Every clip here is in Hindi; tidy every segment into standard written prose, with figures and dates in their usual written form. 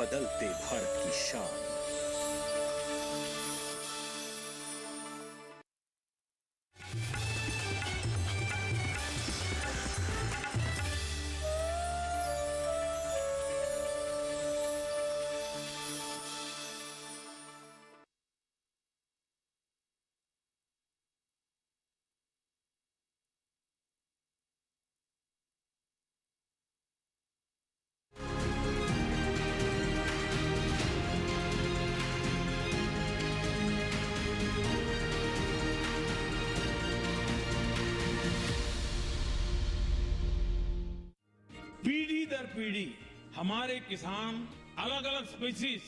बदलते भारत की शान। पीढ़ी दर पीढ़ी हमारे किसान अलग अलग स्पीसीज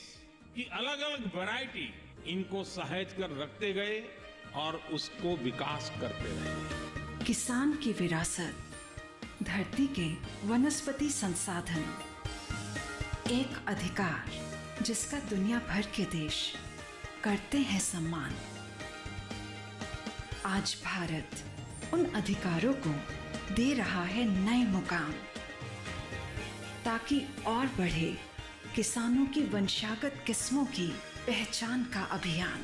की अलग अलग वैरायटी इनको सहेज कर रखते गए और उसको विकास करते रहे। किसान की विरासत, धरती के वनस्पति संसाधन, एक अधिकार जिसका दुनिया भर के देश करते हैं सम्मान। आज भारत उन अधिकारों को दे रहा है नए मुकाम, ताकि और बढ़े किसानों की वंशागत किस्मों की पहचान का अभियान।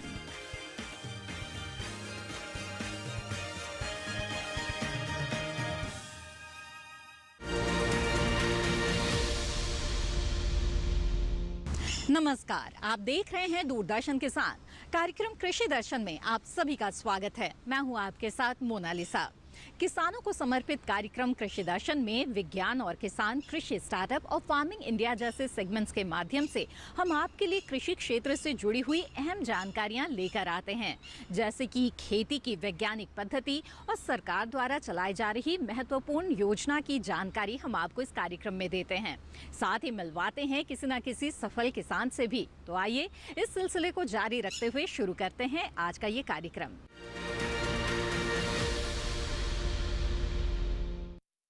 नमस्कार, आप देख रहे हैं दूरदर्शन किसान। कार्यक्रम कृषि दर्शन में आप सभी का स्वागत है। मैं हूं आपके साथ मोनालिसा। किसानों को समर्पित कार्यक्रम कृषि दर्शन में विज्ञान और किसान, कृषि स्टार्टअप और फार्मिंग इंडिया जैसे सेगमेंट्स के माध्यम से हम आपके लिए कृषि क्षेत्र से जुड़ी हुई अहम जानकारियां लेकर आते हैं, जैसे कि खेती की वैज्ञानिक पद्धति और सरकार द्वारा चलाई जा रही महत्वपूर्ण योजना की जानकारी हम आपको इस कार्यक्रम में देते हैं। साथ ही मिलवाते हैं किसी न किसी सफल किसान से भी। तो आइए इस सिलसिले को जारी रखते हुए शुरू करते हैं आज का ये कार्यक्रम।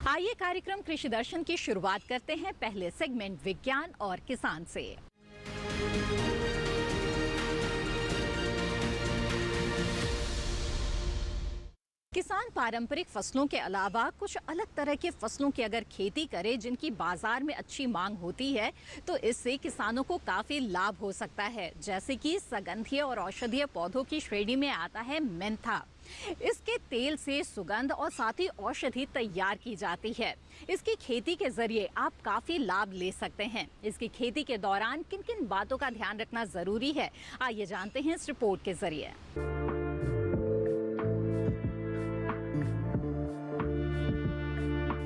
आइए कार्यक्रम कृषि दर्शन की शुरुआत करते हैं पहले सेगमेंट विज्ञान और किसान से। किसान पारंपरिक फसलों के अलावा कुछ अलग तरह के फसलों की अगर खेती करे जिनकी बाजार में अच्छी मांग होती है, तो इससे किसानों को काफी लाभ हो सकता है। जैसे कि सगंधीय और औषधीय पौधों की श्रेणी में आता है मेंथा। इसके तेल से सुगंध और साथ ही औषधि तैयार की जाती है। इसकी खेती के जरिए आप काफी लाभ ले सकते हैं। इसकी खेती के दौरान किन किन बातों का ध्यान रखना जरूरी है, आइए जानते हैं इस रिपोर्ट के जरिए।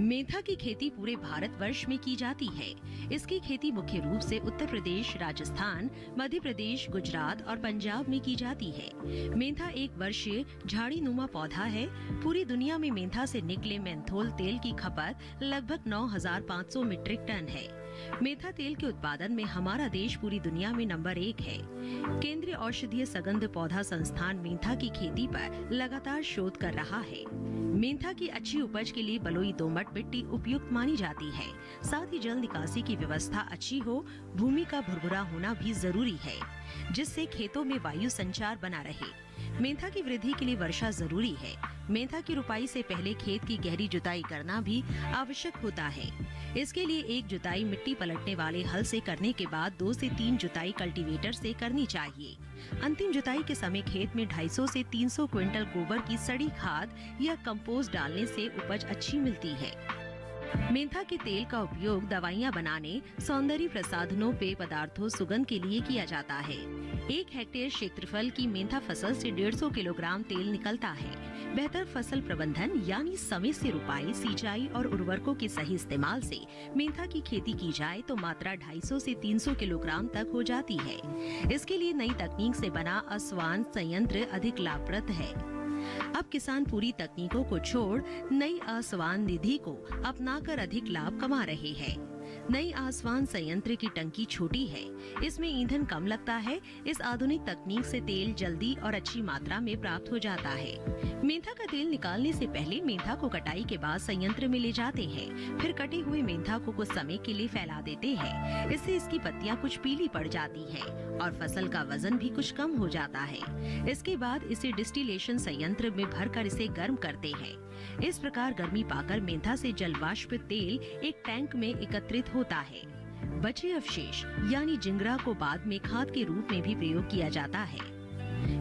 मेंथा की खेती पूरे भारतवर्ष में की जाती है। इसकी खेती मुख्य रूप से उत्तर प्रदेश, राजस्थान, मध्य प्रदेश, गुजरात और पंजाब में की जाती है। मेंथा एक वर्षीय झाड़ी-नुमा पौधा है। पूरी दुनिया में मेंथा से निकले मेंथोल तेल की खपत लगभग 9,500 मीट्रिक टन है। मेंथा तेल के उत्पादन में हमारा देश पूरी दुनिया में नंबर 1 है। केंद्रीय औषधीय सगंध पौधा संस्थान मेंथा की खेती पर लगातार शोध कर रहा है। मेंथा की अच्छी उपज के लिए बलुई दोमट मिट्टी उपयुक्त मानी जाती है। साथ ही जल निकासी की व्यवस्था अच्छी हो, भूमि का भुरभुरा होना भी जरूरी है, जिससे खेतों में वायु संचार बना रहे। मेंथा की वृद्धि के लिए वर्षा जरूरी है। मेंथा की रुपाई से पहले खेत की गहरी जुताई करना भी आवश्यक होता है। इसके लिए एक जुताई मिट्टी पलटने वाले हल से करने के बाद 2 से 3 जुताई कल्टीवेटर से करनी चाहिए। अंतिम जुताई के समय खेत में 250 से 300 क्विंटल गोबर की सड़ी खाद या कंपोस्ट डालने से उपज अच्छी मिलती है। मेंथा के तेल का उपयोग दवाइयाँ बनाने, सौंदर्य प्रसाधनों, पेय पदार्थों, सुगंध के लिए किया जाता है। 1 हेक्टेयर क्षेत्रफल की मेंथा फसल से 150 किलोग्राम तेल निकलता है। बेहतर फसल प्रबंधन यानी समय से रुपाई, सिंचाई और उर्वरकों के सही इस्तेमाल से मेंथा की खेती की जाए तो मात्रा 250 से 300 किलोग्राम तक हो जाती है। इसके लिए नई तकनीक से बना आसवान संयंत्र अधिक लाभप्रद है। अब किसान पूरी तकनीकों को छोड़ नई आसवान निधि को अपनाकर अधिक लाभ कमा रहे हैं। नई आसवान संयंत्र की टंकी छोटी है, इसमें ईंधन कम लगता है। इस आधुनिक तकनीक से तेल जल्दी और अच्छी मात्रा में प्राप्त हो जाता है। मेंथा का तेल निकालने से पहले मेंथा को कटाई के बाद संयंत्र में ले जाते हैं। फिर कटे हुए मेंथा को कुछ समय के लिए फैला देते हैं। इससे इसकी पत्तियां कुछ पीली पड़ जाती हैं और फसल का वजन भी कुछ कम हो जाता है। इसके बाद इसे डिस्टिलेशन संयंत्र में भरकर इसे गर्म करते हैं। इस प्रकार गर्मी पाकर मेंथा से जलवाष्प तेल एक टैंक में एकत्रित होता है। बचे अवशेष यानी जिंगरा को बाद में खाद के रूप में भी प्रयोग किया जाता है।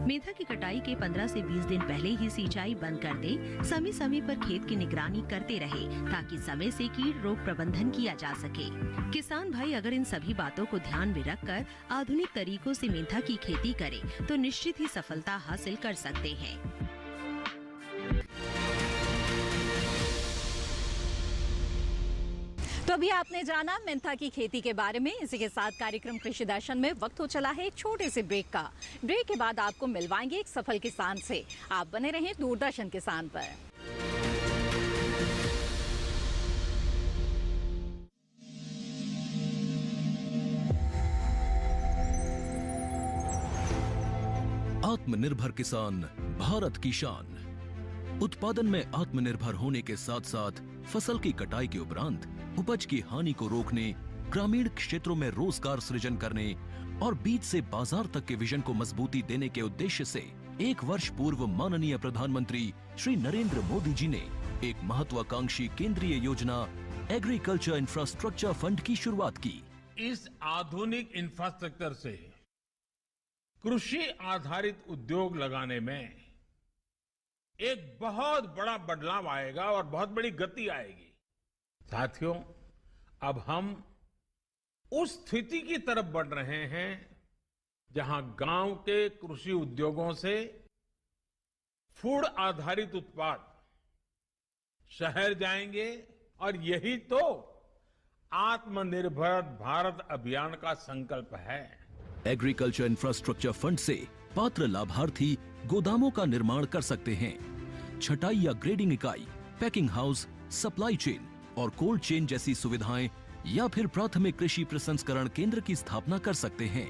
मेंथा की कटाई के 15 से 20 दिन पहले ही सिंचाई बंद कर दे। समय समय पर खेत की निगरानी करते रहे ताकि समय से कीट रोग प्रबंधन किया जा सके। किसान भाई अगर इन सभी बातों को ध्यान में रखकर आधुनिक तरीकों से मेंथा की खेती करें तो निश्चित ही सफलता हासिल कर सकते हैं। तो अभी आपने जाना मेंथा की खेती के बारे में। इसी के साथ कार्यक्रम कृषि दर्शन में वक्त हो चला है एक छोटे से ब्रेक का। ब्रेक के बाद आपको मिलवाएंगे एक सफल किसान से। आप बने रहें दूरदर्शन किसान पर। आत्मनिर्भर किसान भारत की शान। उत्पादन में आत्मनिर्भर होने के साथ साथ फसल की कटाई के उपरांत उपज की हानि को रोकने, ग्रामीण क्षेत्रों में रोजगार सृजन करने और बीज से बाजार तक के विजन को मजबूती देने के उद्देश्य से 1 वर्ष पूर्व माननीय प्रधानमंत्री श्री नरेंद्र मोदी जी ने एक महत्वाकांक्षी केंद्रीय योजना एग्रीकल्चर इंफ्रास्ट्रक्चर फंड की शुरुआत की। इस आधुनिक इंफ्रास्ट्रक्चर से कृषि आधारित उद्योग लगाने में एक बहुत बड़ा बदलाव आएगा और बहुत बड़ी गति आएगी। साथियों, अब हम उस स्थिति की तरफ बढ़ रहे हैं जहां गांव के कृषि उद्योगों से फूड आधारित उत्पाद शहर जाएंगे और यही तो आत्मनिर्भर भारत अभियान का संकल्प है। एग्रीकल्चर इंफ्रास्ट्रक्चर फंड से पात्र लाभार्थी गोदामों का निर्माण कर सकते हैं, छटाई या ग्रेडिंग इकाई, पैकिंग हाउस, सप्लाई चेन और कोल्ड चेन जैसी सुविधाएं या फिर प्राथमिक कृषि प्रसंस्करण केंद्र की स्थापना कर सकते हैं।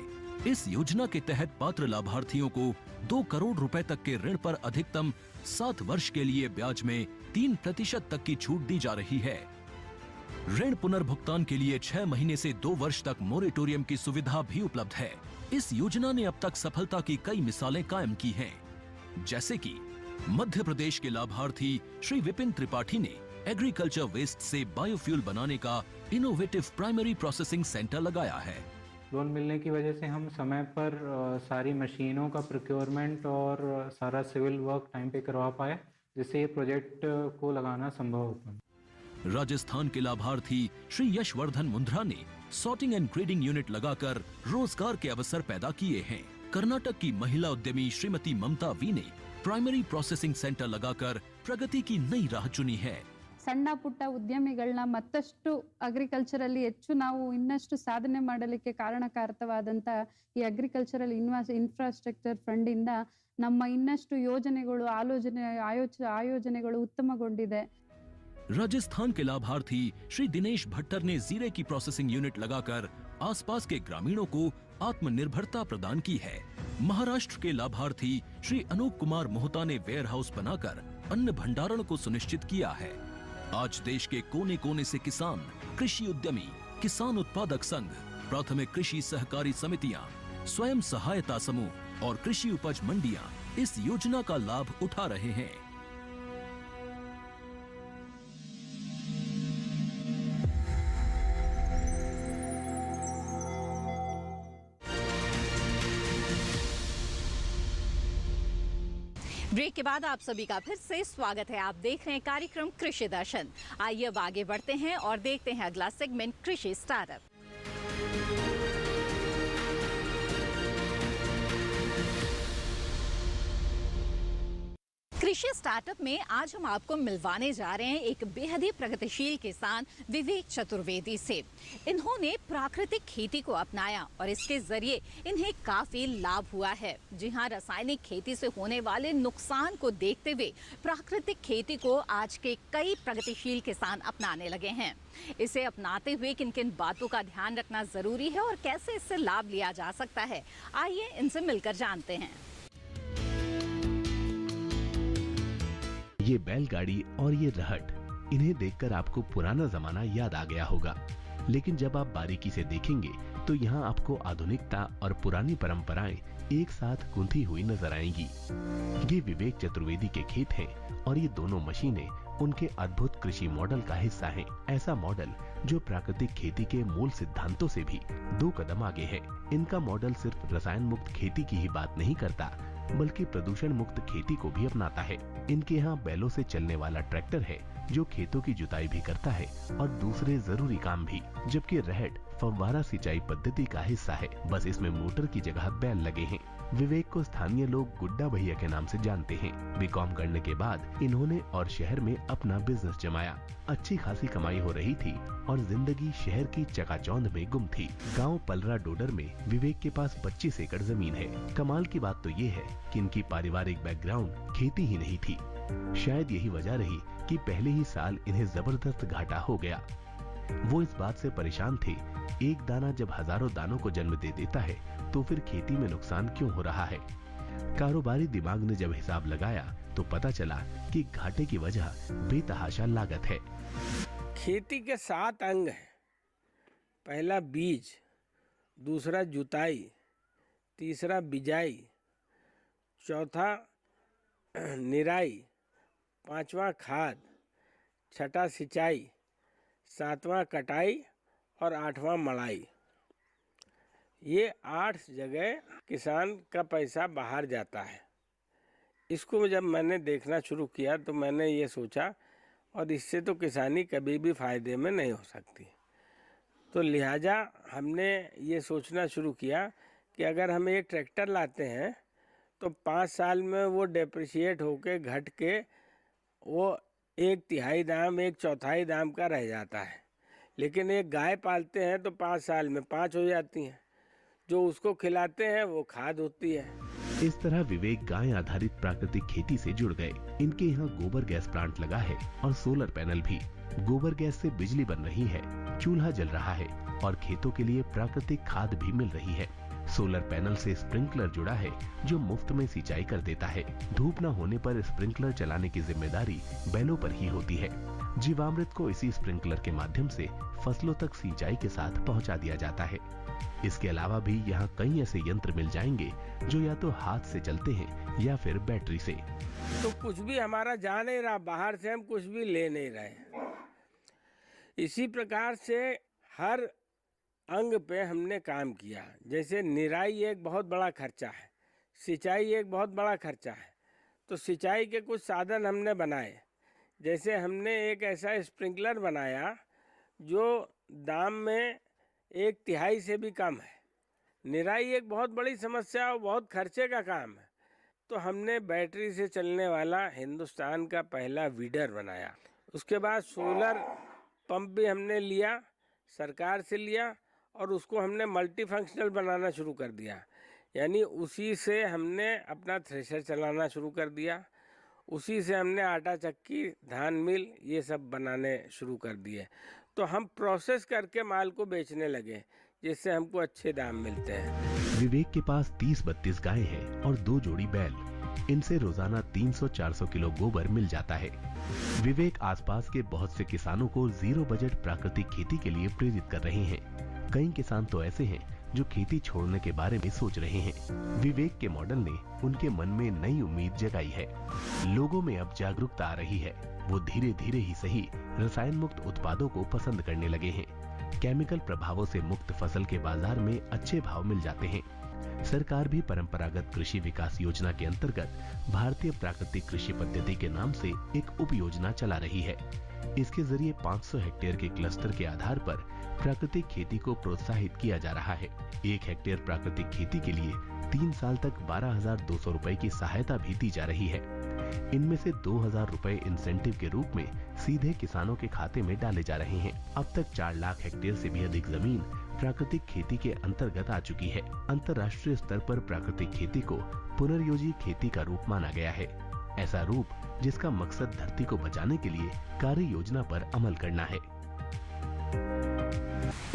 इस योजना के तहत पात्र लाभार्थियों को 2 करोड़ रुपए तक के ऋण पर अधिकतम 7 वर्ष के लिए ब्याज में 3% तक की छूट दी जा रही है। ऋण पुनर्भुगतान के लिए 6 महीने से 2 वर्ष तक मोरेटोरियम की सुविधा भी उपलब्ध है। इस योजना ने अब तक सफलता की कई मिसालें कायम की हैं, जैसे कि मध्य प्रदेश के लाभार्थी श्री विपिन त्रिपाठी ने एग्रीकल्चर वेस्ट से बायोफ्यूल बनाने का इनोवेटिव प्राइमरी प्रोसेसिंग सेंटर लगाया है। लोन मिलने की वजह से हम समय पर सारी मशीनों का प्रोक्योरमेंट और सारा सिविल वर्क टाइम पे करवा पाए, जिससे ये प्रोजेक्ट को लगाना संभव हो पाया। राजस्थान के लाभार्थी श्री यशवर्धन मुंद्रा ने सॉर्टिंग एंड ग्रेडिंग यूनिट लगाकर रोजगार के अवसर पैदा किए हैं। कर्नाटक की महिला उद्यमी श्रीमती ममता वी ने प्राइमरी प्रोसेसिंग सेंटर लगाकर प्रगति की नई राह चुनी है। ಸಣ್ಣ ಪುಟ್ಟ ಉದ್ಯಮಿಗಳನ್ನ ಮತ್ತಷ್ಟು ಅಗ್ರಿಕಲ್ಚರಲ್ಲಿ ಹೆಚ್ಚು ನಾವು ಇನ್ನಷ್ಟು ಸಾಧನೆ ಮಾಡಲಿಕ್ಕೆ ಕಾರಣಕಾರಕವಾದಂತ ಈ ಅಗ್ರಿಕಲ್ಚರಲ್ ಇನ್ಫ್ರಾಸ್ಟ್ರಕ್ಚರ್ ಫಂಡ್ ಇಂದ ನಮ್ಮ ಇನ್ನಷ್ಟು ಯೋಜನೆಗಳು ಆಯೋಜನೆಗಳು ಉತ್ತಮಗೊಂಡಿದೆ। राजस्थान के लाभार्थी श्री दिनेश भट्टर ने जीरे की प्रोसेसिंग यूनिट लगाकर आसपास के ग्रामीणों को आत्मनिर्भरता प्रदान की है। महाराष्ट्र के लाभार्थी श्री अनूप कुमार मोहता ने वेयर हाउस बनाकर अन्न भंडारण को सुनिश्चित किया है। आज देश के कोने कोने से किसान, कृषि उद्यमी, किसान उत्पादक संघ, प्राथमिक कृषि सहकारी समितियां, स्वयं सहायता समूह और कृषि उपज मंडियां इस योजना का लाभ उठा रहे हैं। ब्रेक के बाद आप सभी का फिर से स्वागत है। आप देख रहे हैं कार्यक्रम कृषि दर्शन। आइए अब आगे बढ़ते हैं और देखते हैं अगला सेगमेंट कृषि स्टार्टअप। कृषि स्टार्टअप में आज हम आपको मिलवाने जा रहे हैं एक बेहद ही प्रगतिशील किसान विवेक चतुर्वेदी से। इन्होंने प्राकृतिक खेती को अपनाया और इसके जरिए इन्हें काफी लाभ हुआ है। जी हां, रासायनिक खेती से होने वाले नुकसान को देखते हुए प्राकृतिक खेती को आज के कई प्रगतिशील किसान अपनाने लगे हैं। इसे अपनाते हुए किन किन बातों का ध्यान रखना जरूरी है और कैसे इससे लाभ लिया जा सकता है, आइए इनसे मिलकर जानते हैं। ये बैलगाड़ी और ये रहट, इन्हें देखकर आपको पुराना जमाना याद आ गया होगा, लेकिन जब आप बारीकी से देखेंगे तो यहाँ आपको आधुनिकता और पुरानी परंपराएं एक साथ गूंथी हुई नजर आएंगी। ये विवेक चतुर्वेदी के खेत हैं और ये दोनों मशीनें उनके अद्भुत कृषि मॉडल का हिस्सा हैं। ऐसा मॉडल जो प्राकृतिक खेती के मूल सिद्धांतों से भी 2 कदम आगे है। इनका मॉडल सिर्फ रसायन मुक्त खेती की ही बात नहीं करता, बल्कि प्रदूषण मुक्त खेती को भी अपनाता है। इनके यहाँ बैलों से चलने वाला ट्रैक्टर है जो खेतों की जुताई भी करता है और दूसरे जरूरी काम भी, जबकि रहट फव्वारा सिंचाई पद्धति का हिस्सा है। बस इसमें मोटर की जगह बैल लगे हैं। विवेक को स्थानीय लोग गुड्डा भैया के नाम से जानते हैं। बीकॉम करने के बाद इन्होंने और शहर में अपना बिजनेस जमाया। अच्छी खासी कमाई हो रही थी और जिंदगी शहर की चकाचौंध में गुम थी। गांव पलरा डोडर में विवेक के पास 25 एकड़ जमीन है। कमाल की बात तो ये है कि इनकी पारिवारिक बैकग्राउंड खेती ही नहीं थी। शायद यही वजह रही कि पहले ही साल इन्हें जबरदस्त घाटा हो गया। वो इस बात से परेशान थे, एक दाना जब हजारों दानों को जन्म दे देता है तो फिर खेती में नुकसान क्यों हो रहा है। कारोबारी दिमाग ने जब हिसाब लगाया तो पता चला कि घाटे की वजह बेतहाशा लागत है। खेती के 7 अंग हैं। पहला बीज, दूसरा जुताई, तीसरा बिजाई, चौथा निराई, 5वां खाद, 6ठा सिंचाई, 7वां कटाई और 8वां मड़ाई। ये 8 जगह किसान का पैसा बाहर जाता है। इसको जब मैंने देखना शुरू किया तो मैंने ये सोचा, और इससे तो किसानी कभी भी फ़ायदे में नहीं हो सकती। तो लिहाजा हमने ये सोचना शुरू किया कि अगर हम एक ट्रैक्टर लाते हैं तो 5 साल में वो डेप्रिशिएट होके घट के वो 1/3 दाम 1/4 दाम का रह जाता है। लेकिन एक गाय पालते हैं तो 5 साल में 5 हो जाती हैं। जो उसको खिलाते हैं वो खाद होती है। इस तरह विवेक गाय आधारित प्राकृतिक खेती से जुड़ गए। इनके यहाँ गोबर गैस प्लांट लगा है और सोलर पैनल भी। गोबर गैस से बिजली बन रही है, चूल्हा जल रहा है और खेतों के लिए प्राकृतिक खाद भी मिल रही है। सोलर पैनल से स्प्रिंकलर जुड़ा है जो मुफ्त में सिंचाई कर देता है। धूप न होने पर स्प्रिंकलर चलाने की जिम्मेदारी बैलों पर ही होती है। जीवामृत को इसी स्प्रिंकलर के माध्यम से फसलों तक सिंचाई के साथ पहुंचा दिया जाता है। इसके अलावा भी यहाँ कई ऐसे यंत्र मिल जाएंगे जो या तो हाथ से चलते हैं या फिर बैटरी से। तो कुछ भी हमारा जा नहीं रहा, बाहर से हम कुछ भी ले नहीं रहे। इसी प्रकार से हर अंग पे हमने काम किया। जैसे निराई एक बहुत बड़ा खर्चा है, सिंचाई एक बहुत बड़ा खर्चा है। तो सिंचाई के कुछ साधन हमने बनाए। जैसे हमने एक ऐसा स्प्रिंकलर बनाया जो दाम में 1/3 से भी कम है। निराई एक बहुत बड़ी समस्या और बहुत खर्चे का काम है। तो हमने बैटरी से चलने वाला हिंदुस्तान का पहला वीडर बनाया। उसके बाद सोलर पंप भी हमने लिया, सरकार से लिया, और उसको हमने मल्टी फंक्शनल बनाना शुरू कर दिया। यानी उसी से हमने अपना थ्रेशर चलाना शुरू कर दिया। उसी से हमने आटा चक्की, धान मिल, ये सब बनाने शुरू कर दिए। तो हम प्रोसेस करके माल को बेचने लगे, जिससे हमको अच्छे दाम मिलते हैं। विवेक के पास 30-32 गाय हैं और 2 जोड़ी बैल। इनसे रोजाना 300-400 किलो गोबर मिल जाता है। विवेक आसपास के बहुत से किसानों को जीरो बजट प्राकृतिक खेती के लिए प्रेरित कर रहे हैं। कई किसान तो ऐसे हैं जो खेती छोड़ने के बारे में सोच रहे हैं। विवेक के मॉडल ने उनके मन में नई उम्मीद जगाई है। लोगों में अब जागरूकता आ रही है। वो धीरे धीरे ही सही रसायन मुक्त उत्पादों को पसंद करने लगे हैं। केमिकल प्रभावों से मुक्त फसल के बाजार में अच्छे भाव मिल जाते हैं। सरकार भी परंपरागत कृषि विकास योजना के अंतर्गत भारतीय प्राकृतिक कृषि पद्धति के नाम से एक उप योजना चला रही है। इसके जरिए 500 हेक्टेयर के क्लस्टर के आधार पर प्राकृतिक खेती को प्रोत्साहित किया जा रहा है। 1 हेक्टेयर प्राकृतिक खेती के लिए 3 साल तक 12,200 रुपए की सहायता भी दी जा रही है। इनमें से 2,000 रुपए इंसेंटिव के रूप में सीधे किसानों के खाते में डाले जा रहे हैं। अब तक 4 लाख हेक्टेयर से भी अधिक जमीन प्राकृतिक खेती के अंतर्गत आ चुकी है। अंतर्राष्ट्रीय स्तर पर प्राकृतिक खेती को पुनर्योजी खेती का रूप माना गया है। ऐसा रूप जिसका मकसद धरती को बचाने के लिए कार्य योजना पर अमल करना है।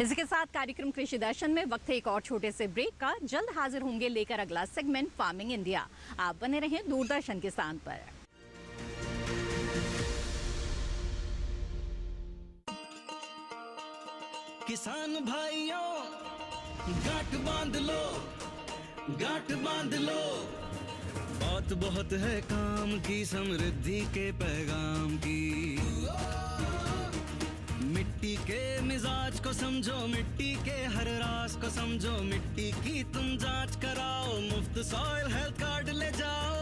इसके साथ कार्यक्रम कृषि दर्शन में वक्त है एक और छोटे से ब्रेक का। जल्द हाजिर होंगे लेकर अगला सेगमेंट फार्मिंग इंडिया। आप बने रहें दूरदर्शन किसान पर। किसान भाइयों गांठ बांध लो, गांठ बांध लो। बात बहुत है काम की, समृद्धि के पैगाम की। मिट्टी मिट्टी के मिजाज को समझो, मिट्टी के हर राज को समझो, मिट्टी की तुम जांच कराओ, मुफ्त सॉइल हेल्थ कार्ड ले जाओ।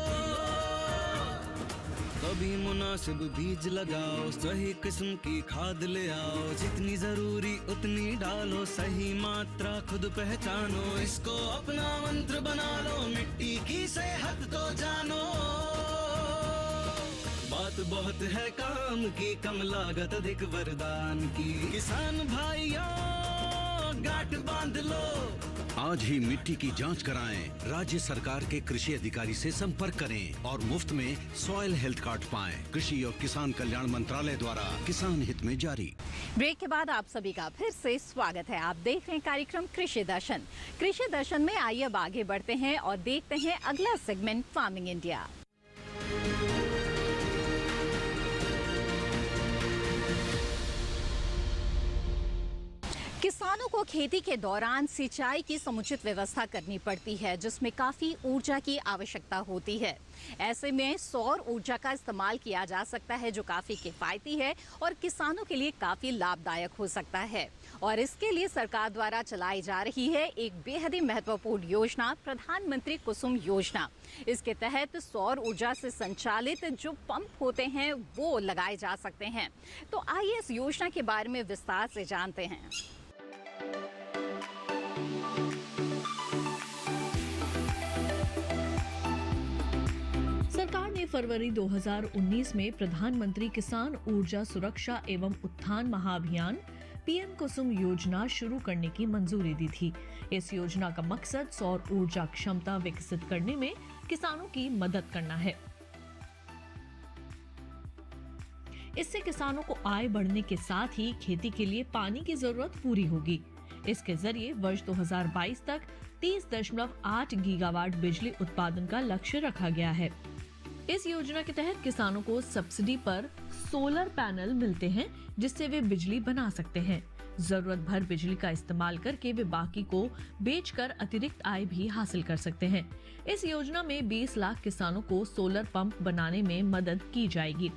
कभी मुनासिब बीज लगाओ, सही किस्म की खाद ले आओ, जितनी जरूरी उतनी डालो, सही मात्रा खुद पहचानो, इसको अपना मंत्र बना लो, मिट्टी की सेहत को जानो। बात बहुत है काम की, कम लागत अधिक वरदान की, किसान भाइयों गांठ बांध लो। आज ही मिट्टी की जांच कराएं, राज्य सरकार के कृषि अधिकारी से संपर्क करें और मुफ्त में सॉइल हेल्थ कार्ड पाएं। कृषि और किसान कल्याण मंत्रालय द्वारा किसान हित में जारी। ब्रेक के बाद आप सभी का फिर से स्वागत है। आप देख रहे हैं कार्यक्रम कृषि दर्शन। कृषि दर्शन में आइए अब आगे बढ़ते हैं और देखते हैं अगला सेगमेंट फार्मिंग इंडिया। किसानों को खेती के दौरान सिंचाई की समुचित व्यवस्था करनी पड़ती है, जिसमें काफी ऊर्जा की आवश्यकता होती है। ऐसे में सौर ऊर्जा का इस्तेमाल किया जा सकता है, जो काफी किफायती है और किसानों के लिए काफी लाभदायक हो सकता है। और इसके लिए सरकार द्वारा चलाई जा रही है एक बेहद ही महत्वपूर्ण योजना, प्रधानमंत्री कुसुम योजना। इसके तहत सौर ऊर्जा से संचालित जो पंप होते हैं वो लगाए जा सकते हैं। तो आइए इस योजना के बारे में विस्तार से जानते हैं। सरकार ने फरवरी 2019 में प्रधानमंत्री किसान ऊर्जा सुरक्षा एवं उत्थान महाअभियान पीएम कुसुम योजना शुरू करने की मंजूरी दी थी। इस योजना का मकसद सौर ऊर्जा क्षमता विकसित करने में किसानों की मदद करना है। इससे किसानों को आय बढ़ने के साथ ही खेती के लिए पानी की जरूरत पूरी होगी। इसके जरिए वर्ष 2022 तक 30.8 गीगावाट बिजली उत्पादन का लक्ष्य रखा गया है। इस योजना के तहत किसानों को सब्सिडी पर सोलर पैनल मिलते हैं, जिससे वे बिजली बना सकते हैं। जरूरत भर बिजली का इस्तेमाल करके वे बाकी को बेचकर अतिरिक्त आय भी हासिल कर सकते हैं। इस योजना में 20 लाख किसानों को सोलर पंप बनाने में मदद की जाएगी।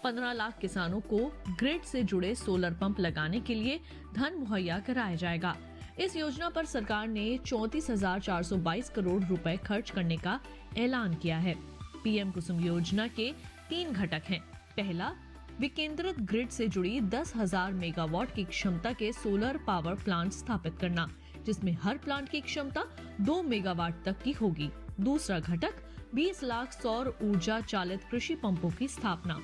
15 लाख किसानों को ग्रिड से जुड़े सोलर पंप लगाने के लिए धन मुहैया कराया जाएगा। इस योजना पर सरकार ने 34,422 करोड़ रुपए खर्च करने का ऐलान किया है। पीएम कुसुम योजना के 3 घटक हैं। पहला, विकेंद्रित ग्रिड से जुड़ी 10,000 मेगावाट की क्षमता के सोलर पावर प्लांट स्थापित करना, जिसमें हर प्लांट की क्षमता 2 मेगावाट तक की होगी। दूसरा घटक 20 लाख सौर ऊर्जा चालित कृषि पंपों की स्थापना।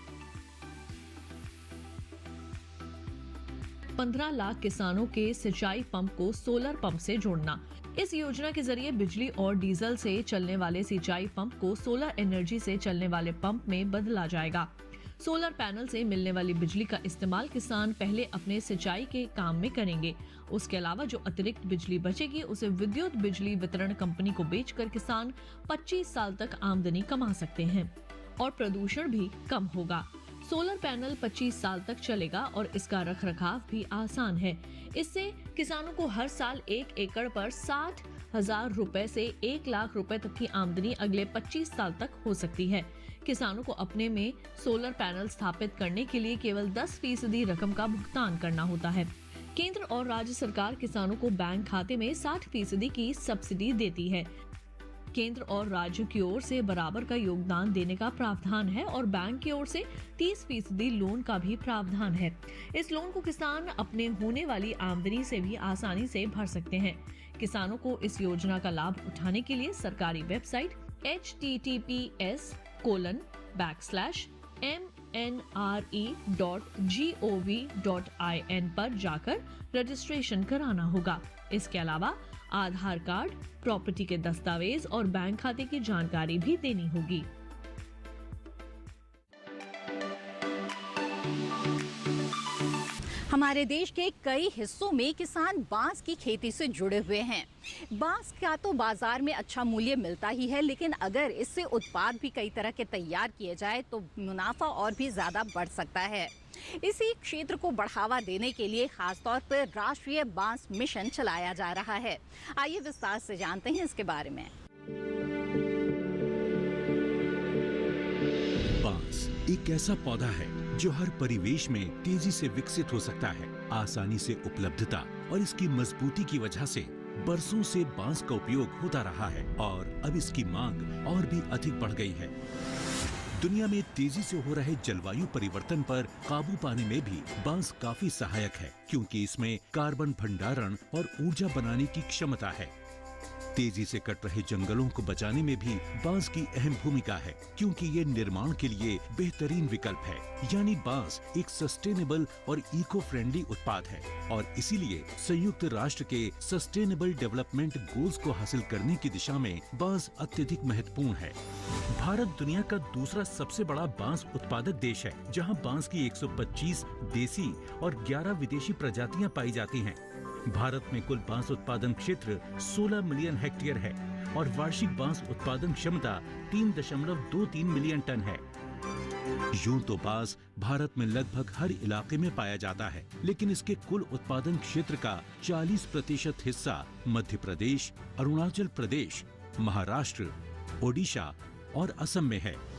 15 लाख किसानों के सिंचाई पंप को सोलर पंप से जोड़ना। इस योजना के जरिए बिजली और डीजल से चलने वाले सिंचाई पंप को सोलर एनर्जी से चलने वाले पंप में बदला जाएगा। सोलर पैनल से मिलने वाली बिजली का इस्तेमाल किसान पहले अपने सिंचाई के काम में करेंगे। उसके अलावा जो अतिरिक्त बिजली बचेगी उसे विद्युत बिजली वितरण कंपनी को बेचकर किसान 25 साल तक आमदनी कमा सकते हैं और प्रदूषण भी कम होगा। सोलर पैनल 25 साल तक चलेगा और इसका रखरखाव भी आसान है। इससे किसानों को हर साल 1 एकड़ पर 60,000 रुपए से 1 लाख रुपए तक की आमदनी अगले 25 साल तक हो सकती है। किसानों को अपने में सोलर पैनल स्थापित करने के लिए केवल 10% रकम का भुगतान करना होता है। केंद्र और राज्य सरकार किसानों को बैंक खाते में 60% की सब्सिडी देती है। केंद्र और राज्य की ओर से बराबर का योगदान देने का प्रावधान है और बैंक की ओर से 30% लोन का भी प्रावधान है। इस लोन को किसान अपने होने वाली आमदनी से भी आसानी से भर सकते हैं। किसानों को इस योजना का लाभ उठाने के लिए सरकारी वेबसाइट https://mnre.gov.in पर जाकर रजिस्ट्रेशन कराना होगा। इसके अलावा आधार कार्ड, प्रॉपर्टी के दस्तावेज और बैंक खाते की जानकारी भी देनी होगी। हमारे देश के कई हिस्सों में किसान बांस की खेती से जुड़े हुए हैं। बांस का तो बाजार में अच्छा मूल्य मिलता ही है, लेकिन अगर इससे उत्पाद भी कई तरह के तैयार किए जाए तो मुनाफा और भी ज्यादा बढ़ सकता है। इसी क्षेत्र को बढ़ावा देने के लिए खासतौर पर राष्ट्रीय बांस मिशन चलाया जा रहा है। आइए विस्तार से जानते हैं इसके बारे में। बांस एक ऐसा पौधा है जो हर परिवेश में तेजी से विकसित हो सकता है। आसानी से उपलब्धता और इसकी मजबूती की वजह से बरसों से बांस का उपयोग होता रहा है और अब इसकी मांग और भी अधिक बढ़ गई है। दुनिया में तेजी से हो रहे जलवायु परिवर्तन पर काबू पाने में भी बांस काफी सहायक है, क्योंकि इसमें कार्बन भंडारण और ऊर्जा बनाने की क्षमता है। तेजी से कट रहे जंगलों को बचाने में भी बांस की अहम भूमिका है, क्योंकि ये निर्माण के लिए बेहतरीन विकल्प है। यानी बांस एक सस्टेनेबल और इको फ्रेंडली उत्पाद है और इसीलिए संयुक्त राष्ट्र के सस्टेनेबल डेवलपमेंट गोल्स को हासिल करने की दिशा में बांस अत्यधिक महत्वपूर्ण है। भारत दुनिया का दूसरा सबसे बड़ा बांस उत्पादक देश है, जहां बांस की 125 देसी और 11 विदेशी प्रजातियां पाई जाती हैं। भारत में कुल बांस उत्पादन क्षेत्र 16 मिलियन हेक्टेयर है और वार्षिक बांस उत्पादन क्षमता 3.23 मिलियन टन है। यूं तो बांस भारत में लगभग हर इलाके में पाया जाता है, लेकिन इसके कुल उत्पादन क्षेत्र का 40% हिस्सा मध्य प्रदेश, अरुणाचल प्रदेश, महाराष्ट्र, ओडिशा और असम में है।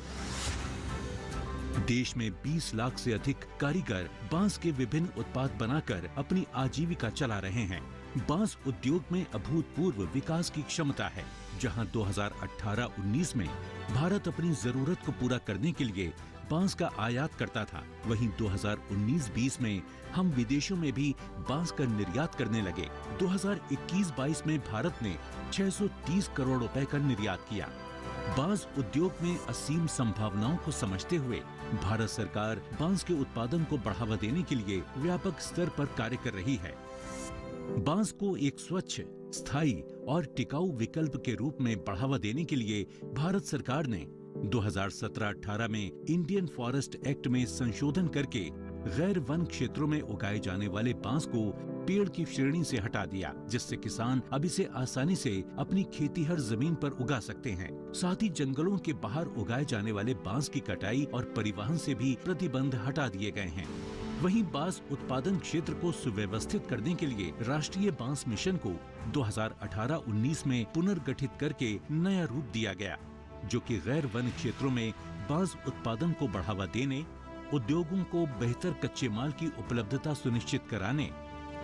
देश में 20 लाख से अधिक कारीगर बांस के विभिन्न उत्पाद बनाकर अपनी आजीविका चला रहे हैं। बांस उद्योग में अभूतपूर्व विकास की क्षमता है, जहां 2018-19 में भारत अपनी जरूरत को पूरा करने के लिए बांस का आयात करता था, वहीं 2019-20 में हम विदेशों में भी बांस का निर्यात करने लगे। 2021-22 में भारत ने 630 करोड़ रुपए का निर्यात किया। बांस उद्योग में असीम संभावनाओं को समझते हुए भारत सरकार बांस के उत्पादन को बढ़ावा देने के लिए व्यापक स्तर पर कार्य कर रही है। बांस को एक स्वच्छ, स्थायी और टिकाऊ विकल्प के रूप में बढ़ावा देने के लिए भारत सरकार ने 2017-18 में इंडियन फॉरेस्ट एक्ट में संशोधन करके गैर वन क्षेत्रों में उगाए जाने वाले बांस को पेड़ की श्रेणी से हटा दिया, जिससे किसान अब इसे आसानी से अपनी खेतीहर जमीन पर उगा सकते हैं। साथ ही जंगलों के बाहर उगाए जाने वाले बांस की कटाई और परिवहन से भी प्रतिबंध हटा दिए गए हैं। वहीं बांस उत्पादन क्षेत्र को सुव्यवस्थित करने के लिए राष्ट्रीय बांस मिशन को 2018-19 में पुनर्गठित करके नया रूप दिया गया, जो कि गैर वन क्षेत्रों में बांस उत्पादन को बढ़ावा देने, उद्योगों को बेहतर कच्चे माल की उपलब्धता सुनिश्चित कराने,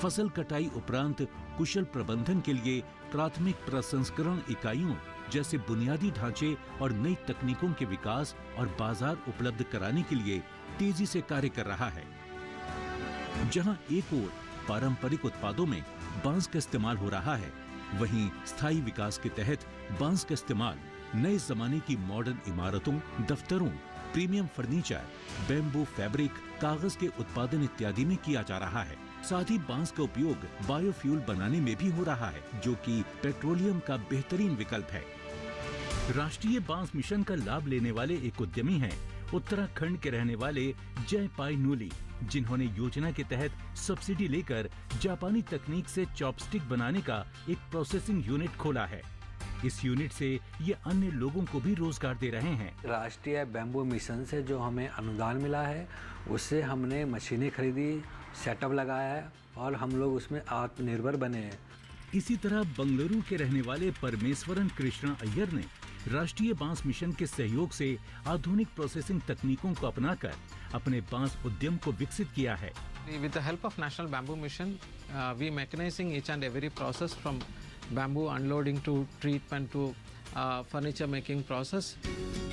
फसल कटाई उपरांत कुशल प्रबंधन के लिए प्राथमिक प्रसंस्करण इकाइयों जैसे बुनियादी ढांचे और नई तकनीकों के विकास और बाजार उपलब्ध कराने के लिए तेजी से कार्य कर रहा है। जहां एक ओर पारंपरिक उत्पादों में बांस का इस्तेमाल हो रहा है, वहीं स्थायी विकास के तहत बांस का इस्तेमाल नए जमाने की मॉडर्न इमारतों, दफ्तरों, प्रीमियम फर्नीचर, बैम्बू फैब्रिक, कागज के उत्पादन इत्यादि में किया जा रहा है। साथ ही बांस का उपयोग बायोफ्यूल बनाने में भी हो रहा है, जो कि पेट्रोलियम का बेहतरीन विकल्प है। राष्ट्रीय बांस मिशन का लाभ लेने वाले एक उद्यमी हैं उत्तराखंड के रहने वाले जयपाई नूली, जिन्होंने योजना के तहत सब्सिडी लेकर जापानी तकनीक से चॉपस्टिक बनाने का एक प्रोसेसिंग यूनिट खोला है। इस यूनिट से ये अन्य लोगों को भी रोजगार दे रहे हैं। राष्ट्रीय बैम्बू मिशन से जो हमें अनुदान मिला है, उससे हमने मशीनें खरीदी, सेटअप लगाया है और हम लोग उसमें आत्मनिर्भर बने हैं। इसी तरह बंगलुरु के रहने वाले परमेश्वरन कृष्णा अय्यर ने राष्ट्रीय बांस मिशन के सहयोग से आधुनिक प्रोसेसिंग तकनीकों को अपनाकर अपने बांस उद्यम को विकसित किया है। With the help of National Bamboo Mission, we mechanizing each and every process from bamboo unloading to treatment to furniture making process.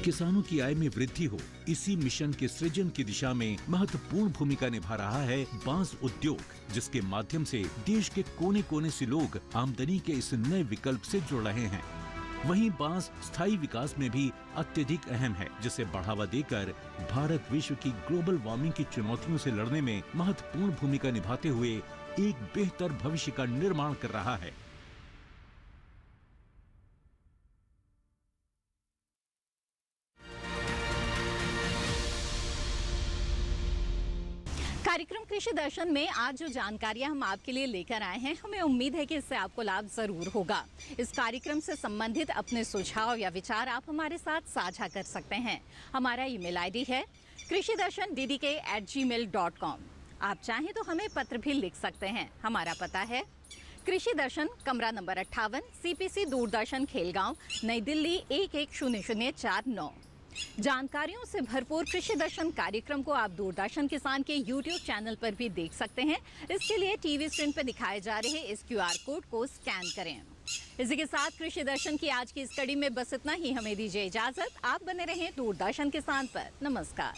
किसानों की आय में वृद्धि हो, इसी मिशन के सृजन की दिशा में महत्वपूर्ण भूमिका निभा रहा है बांस उद्योग, जिसके माध्यम से देश के कोने-कोने से लोग आमदनी के इस नए विकल्प से जुड़ रहे हैं। वहीं बांस स्थायी विकास में भी अत्यधिक अहम है, जिसे बढ़ावा देकर भारत विश्व की ग्लोबल वार्मिंग की चुनौतियों से लड़ने में महत्वपूर्ण भूमिका निभाते हुए एक बेहतर भविष्य का निर्माण कर रहा है। कार्यक्रम कृषि दर्शन में आज जो जानकारियां हम आपके लिए लेकर आए हैं, हमें उम्मीद है कि इससे आपको लाभ जरूर होगा। इस कार्यक्रम से संबंधित अपने सुझाव या विचार आप हमारे साथ साझा कर सकते हैं। हमारा ईमेल आईडी है krishidarshan@gmail.com। आप चाहें तो हमें पत्र भी लिख सकते हैं। हमारा पता है कृषि दर्शन, कमरा नंबर 58, CPC दूरदर्शन खेलगांव, नई दिल्ली 110049। जानकारियों से भरपूर कृषि दर्शन कार्यक्रम को आप दूरदर्शन किसान के YouTube चैनल पर भी देख सकते हैं। इसके लिए टीवी स्क्रीन पर दिखाए जा रहे इस QR कोड को स्कैन करें। इसी के साथ कृषि दर्शन की आज की इस कड़ी में बस इतना ही। हमें दीजिए इजाजत। आप बने रहें दूरदर्शन किसान पर। नमस्कार।